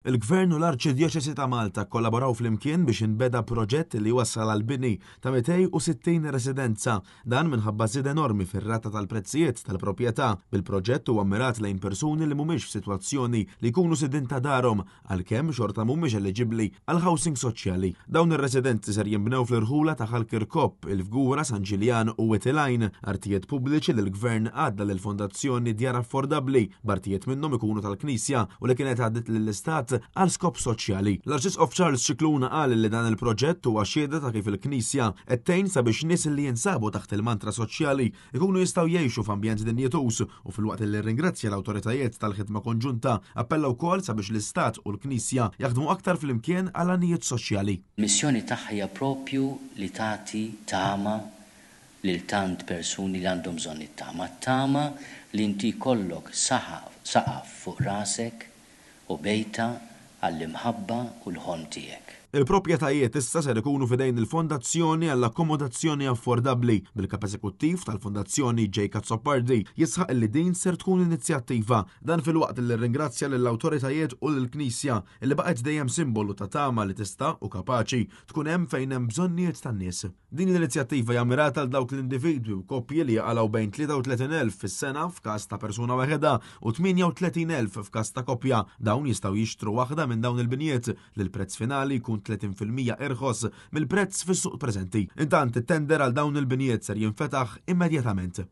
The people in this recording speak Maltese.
Il-Gvern u l-Arċidjoċesi ta' Malta kollaboraw flimkien biex inbeda proġett li wassal għal bini ta' 260 residenza, dan minħabba żied enormi fir-rata tal-prezzijiet tal-proprjetà. Bil-proġett huwa mirat lejn persuni li mhumiex f'sitwazzjoni li jkunu sidin ta' darhom għalkemm xorta mhumiex eliġibbli għal housing soċjali. Dawn ir-residenzi ser jinbnew fl-irħula ta' Ħalkirkop, il-Fgura, San Ġiljan u Witilajn, artijiet pubbliċi li l-Gvern għadda lill-Fondazzjoni Djar Affordabbli, partijiet minnhom ikunu tal-Knisja u li kienet għaddet lill-Istat għal skop soċjali. L-Arċisqof Charles Scicluna qal li dan il-proġett huwa xhieda ta' kif il-Knisja qed tgħin sabiex nies li jinsabu taħt il-mantra soċjali ikunu jistgħu jgħixu f'ambjent dinjetus u filwaqt li rringrazzja l-awtoritajiet tal-ħidma konġunta appella wkoll sabiex l-Istat u l-Knisja jaħdmu aktar flimkien għal anijiet soċjali. Missjoni tagħha propju li tagħti tama lil tant persuni li għandhom bżonn it-tama. Tama li inti jkollok saqaf fuq rasek u bejta għall-imħabba u l-ħolm tiegħek. Il-proprjetajiet issa ser ikunu fidejn il-Fondazzjoni għall-Akkomodazzjoni Affordabbli. Bil-kap eżekuttiv tal-Fondazzjoni J. Kazzopardi jisħaq li din ser tkun inizjattiva dan filwaqt li rringrazzja lill-awtoritajiet u lill-Knisja li baqgħet dejjem simbolu ta' tama li tista' u kapaċi tkun hemm fejn hemm bżonnijiet tan-nies. Din l-inizjattiva hija mirata għal dawk l-individwi u koppji li jaqalgħu bejn 33,000 fis-sena f'każ ta' persuna waħda u 38,000 f'każ ta' koppja. Dawn jistgħu jixtru waħda minn dawn il-binjiet li l-prezz finali jkun 30% irħos mill-prezz fis-suq preżenti. Intant it-tender għal dawn il-binjiet ser jinfetaħ immedjatament.